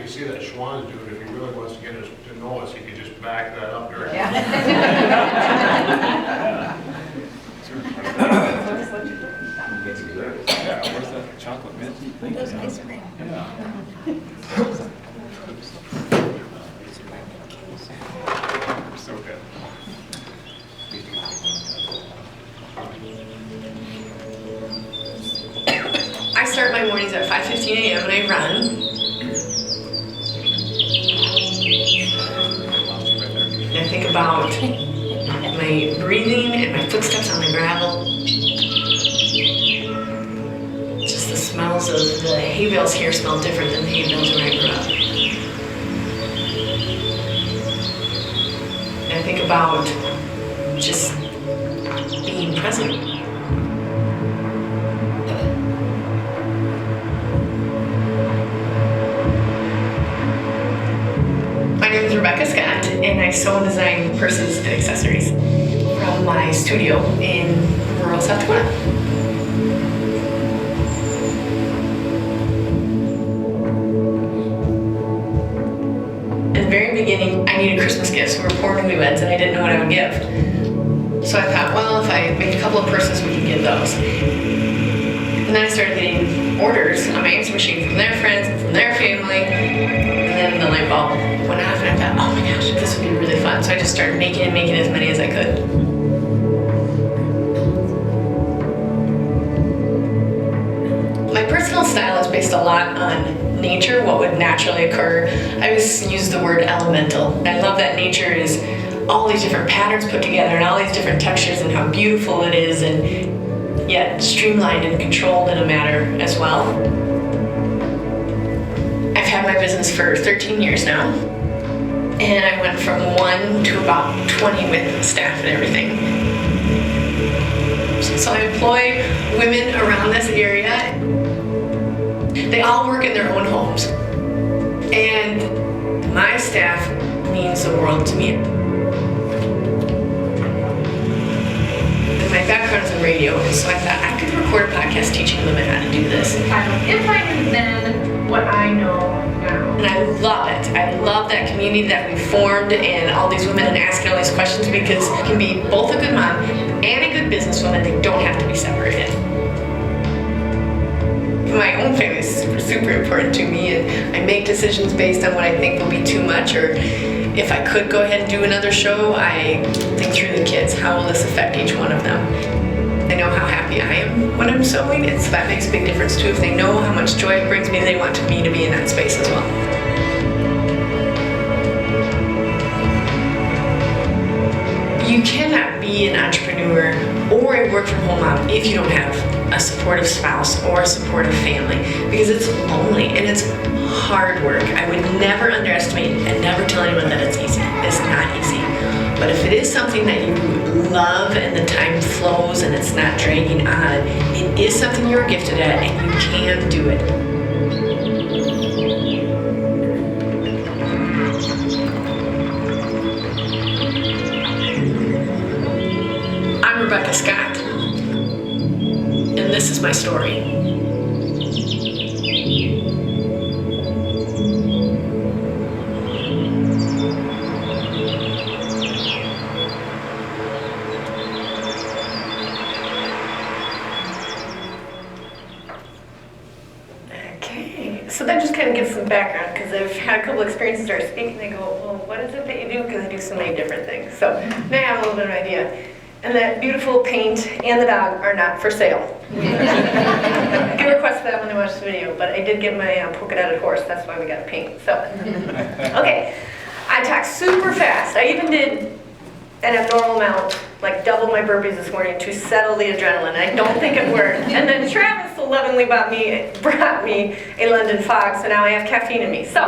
you see that Schwann's dude, if he really wants to get us to know us, he could just back that up there. Yeah. Yeah, where's that chocolate mint thing? Those ice cream. Yeah. So good. I start my mornings at 5:15 a.m. and I run. And I think about my breathing and my footsteps on the gravel. Just the smells of the hay bales here smell different than the hay bales where I grew up. And I think about just being present. My name is Rebekah Scott, and I sew and design purses and accessories from my studio in rural South Dakota. At the very beginning, I needed Christmas gifts. We were poor newlyweds, and I didn't know what I would give. So I thought, well, if I make a couple of purses, we can give those. And then I started getting orders on my answer machine from their friends and from their family. And then the light bulb went off, and I thought, oh my gosh, this would be really fun. So I just started making as many as I could. My personal style is based a lot on nature, what would naturally occur. I always use the word elemental. I love that nature is all these different patterns put together and all these different textures and how beautiful it is, and yet streamlined and controlled in a manner as well. I've had my business for 13 years now, and I went from 1 to about 20 with staff and everything. So I employ women around this area. They all work in their own homes, and my staff means the world to me. My background is in radio, so I thought I could record a podcast teaching women how to do this. If I knew then what I know now. And I love it. I love that community that we formed and all these women and asking all these questions, because you can be both a good mom and a good businesswoman. They don't have to be separated. My own family is super, super important to me, and I make decisions based on what I think will be too much, or if I could go ahead and do another show, I think through the kids. How will this affect each one of them? They know how happy I am when I'm sewing, and so that makes a big difference too. If they know how much joy it brings me, they want me to be in that space as well. You cannot be an entrepreneur or a work from home mom if you don't have a supportive spouse or a supportive family, because it's lonely and it's hard work. I would never underestimate and never tell anyone that it's easy. It's not easy. But if it is something that you love and the time flows and it's not dragging on, it is something you're gifted at and you can do it. I'm Rebekah Scott, and this is my story. So that just kind of gives some background, because I've had a couple experiences where I speak and they go, well, what is it that you do? Because I do so many different things. So now I have a little bit of an idea. And that beautiful paint and the dog are not for sale. I can request that when they watch the video, but I did get my polka dotted horse. That's why we got to paint. So, okay. I talk super fast. I even did an abnormal amount, like double my burpees this morning to settle the adrenaline. I don't think it worked. And then Travis so lovingly brought me a London Fog, so now I have caffeine in me. So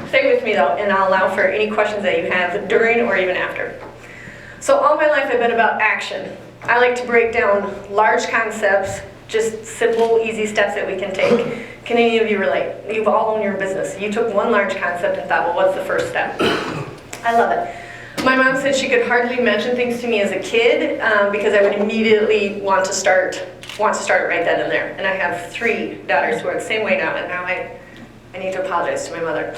stay with me though, and I'll allow for any questions that you have during or even after. So all my life I've been about action. I like to break down large concepts, just simple, easy steps that we can take. Can any of you relate? You've all owned your business. You took one large concept and thought, well, what's the first step? I love it. My mom said she could hardly mention things to me as a kid because I would immediately want to start it right then and there. And I have 3 daughters who are the same way now, and now I I need to apologize to my mother.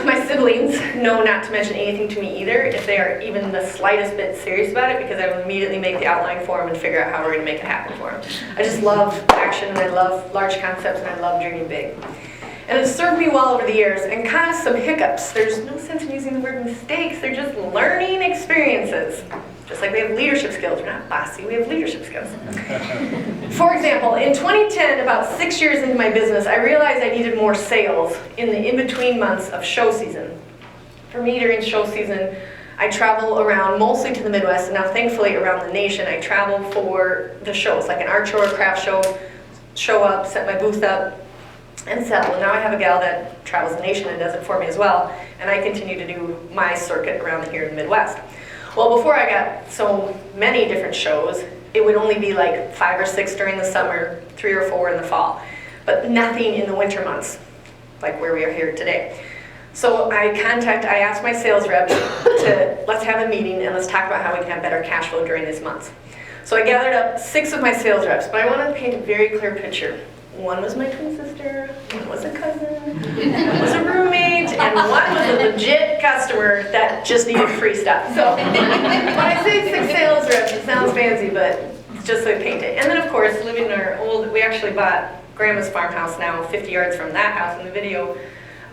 My siblings know not to mention anything to me either if they are even the slightest bit serious about it, because I will immediately make the outline for them and figure out how we're going to make it happen for them. I just love action, and I love large concepts, and I love dreaming big. And it's served me well over the years, and caused some hiccups. There's no sense in using the word mistakes, they're just learning experiences. Just like we have leadership skills. We're not bossy, we have leadership skills. For example, in 2010, about 6 years into my business, I realized I needed more sales in the in-between months of show season. For me, during show season, I travel around mostly to the Midwest, and now thankfully around the nation. I travel for the shows, like an art show or craft show up, set my booth up, and sell. And now I have a gal that travels the nation and does it for me as well, and I continue to do my circuit around here in the Midwest. Well, before I got so many different shows, it would only be like 5 or 6 during the summer, 3 or 4 in the fall, but nothing in the winter months, like where we are here today. So I asked my sales reps to, let's have a meeting and let's talk about how we can have better cash flow during these months. So I gathered up 6 of my sales reps, but I wanted to paint a very clear picture. One was my twin sister, one was a cousin, one was a roommate, and one was a legit customer that just needed free stuff. So when I say 6 sales reps, it sounds fancy, but it's just so I paint it. And then of course, living in our we actually bought Grandma's farmhouse now, 50 yards from that house in the video.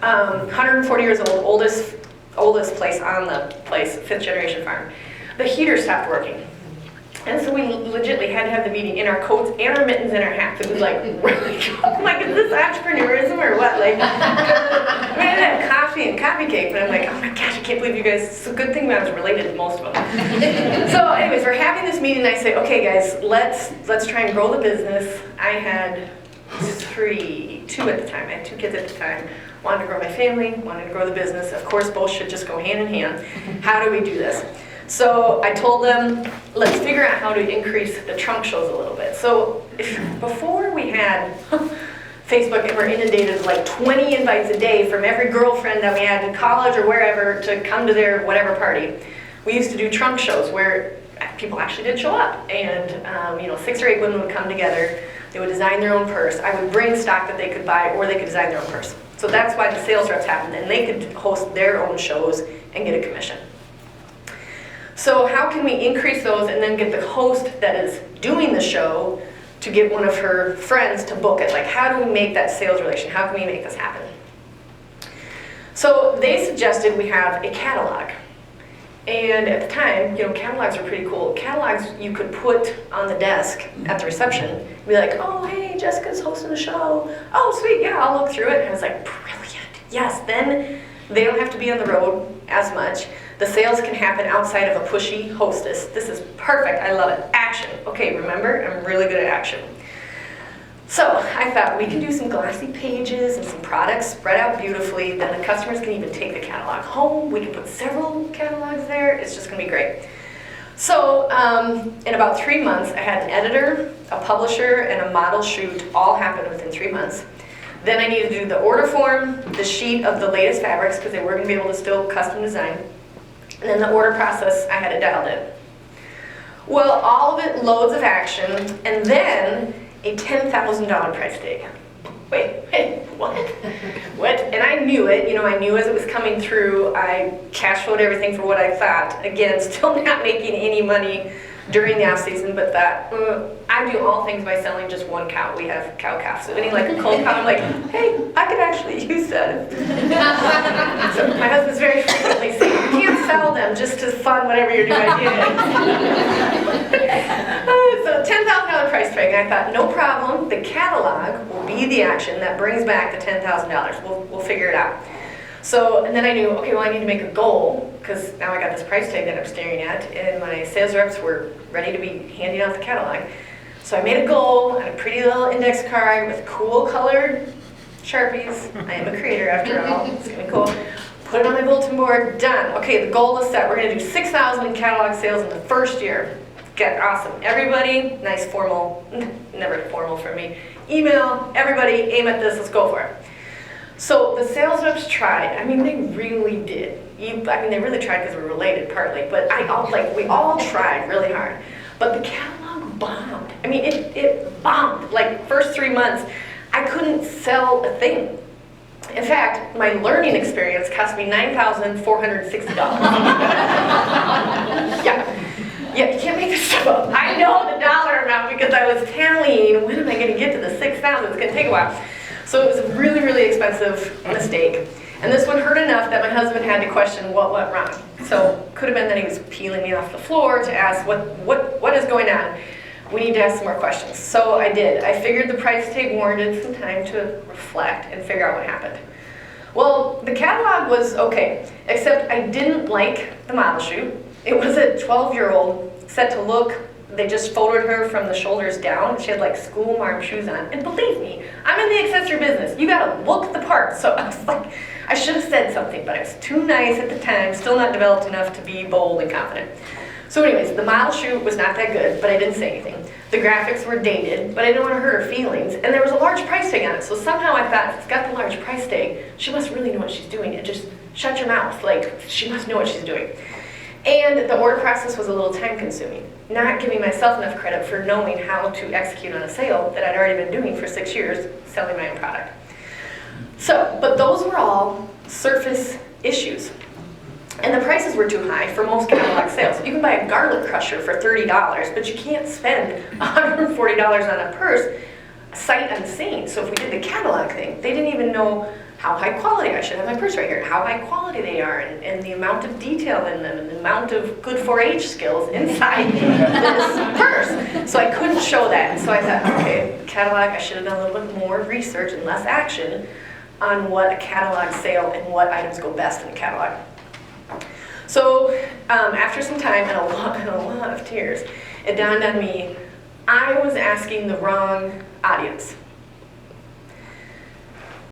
140 years old, oldest place on the place, 5th generation farm. The heater stopped working. And so we legitimately had to have the meeting in our coats and our mittens and our hats. It was like, really? I'm like, is this entrepreneurism or what? Like, I mean, I had coffee and coffee cake, but I'm like, oh my gosh, I can't believe you guys, it's a good thing that I was related to most of them. So anyways, we're having this meeting, and I say, okay guys, let's try and grow the business. I had 2 at the time. I had 2 kids at the time. Wanted to grow my family, wanted to grow the business. Of course, both should just go hand in hand. How do we do this? So I told them, let's figure out how to increase the trunk shows a little bit. So before we had Facebook and we're inundated with like 20 invites a day from every girlfriend that we had in college or wherever to come to their whatever party, we used to do trunk shows where people actually did show up. And 6 or 8 women would come together. They would design their own purse. I would bring stock that they could buy, or they could design their own purse. So that's why the sales reps happened, and they could host their own shows and get a commission. So how can we increase those and then get the host that is doing the show to get one of her friends to book it? Like, how do we make that sales relation? How can we make this happen? So they suggested we have a catalog. And at the time, catalogs are pretty cool. Catalogs you could put on the desk at the reception. Be like, oh, hey, Jessica's hosting a show. Oh, sweet, yeah, I'll look through it. And I was like, brilliant. Yes, then they don't have to be on the road as much. The sales can happen outside of a pushy hostess. This is perfect. I love it. Action. Okay, remember, I'm really good at action. So I thought we can do some glossy pages and some products spread out beautifully. Then the customers can even take the catalog home. We can put several catalogs there. It's just going to be great. So in about 3 months, I had an editor, a publisher, and a model shoot all happen within 3 months. Then I needed to do the order form, the sheet of the latest fabrics, because they were going to be able to still custom design. And then the order process, I had it dialed in. Well, all of it, loads of action, and then a $10,000 price tag. Wait, what? What? And I knew it, I knew as it was coming through. I cash flowed everything for what I thought. Again, still not making any money during the off season, but that I do all things by selling just one cow. We have cow calf. So any like a cold cow, I'm like, hey, I could actually use that. So my husband's very frequently saying, you can't sell them, just to fund whatever you're doing. So $10,000 price tag, and I thought, no problem. The catalog will be the action that brings back the $10,000. We'll figure it out. So, and then I knew, okay, well I need to make a goal, because now I got this price tag that I'm staring at, and my sales reps were ready to be handing out the catalog. So I made a goal on a pretty little index card with cool colored Sharpies. I am a creator after all, it's gonna be cool. Put it on my bulletin board, done. Okay, the goal is set. We're gonna do 6,000 catalog sales in the first year. Get awesome. Everybody, nice formal, never formal for me, email, everybody aim at this, let's go for it. So the sales reps tried. I mean, they really did. They really tried because we're related partly, but we all tried really hard. But the catalog bombed. I mean, it bombed. Like first 3 months, I couldn't sell a thing. In fact, my learning experience cost me $9,460. Yeah, you can't make this stuff up. I know the dollar amount because I was tallying, when am I gonna get to the 6,000? It's gonna take a while. So it was a really, really expensive mistake. And this one hurt enough that my husband had to question what went wrong. So could have been that he was peeling me off the floor to ask what is going on. We need to ask some more questions. So I did. I figured the price tag warranted some time to reflect and figure out what happened. Well, the catalog was okay, except I didn't like the model shoe. It was a 12-year-old set to look. They just photoed her from the shoulders down. She had like school marm shoes on. And believe me, I'm in the accessory business. You gotta look the part. So I was like, I should have said something, but I was too nice at the time, still not developed enough to be bold and confident. So anyways, the model shoe was not that good, but I didn't say anything. The graphics were dated, but I didn't want to hurt her feelings, and there was a large price tag on it, so somehow I thought, if it's got the large price tag, she must really know what she's doing, and just shut your mouth, like, she must know what she's doing. And the order process was a little time consuming, not giving myself enough credit for knowing how to execute on a sale that I'd already been doing for 6 years, selling my own product. So, but those were all surface issues. And the prices were too high for most catalog sales. You can buy a garlic crusher for $30, but you can't spend $140 on a purse sight unseen. So if we did the catalog thing, they didn't even know how high quality, I should have my purse right here, how high quality they are, and the amount of detail in them, and the amount of good 4-H skills inside this purse. So I couldn't show that. So I thought, okay, catalog, I should have done a little bit more research and less action on what a catalog sale and what items go best in a catalog. So after some time and a lot of tears, it dawned on me, I was asking the wrong audience.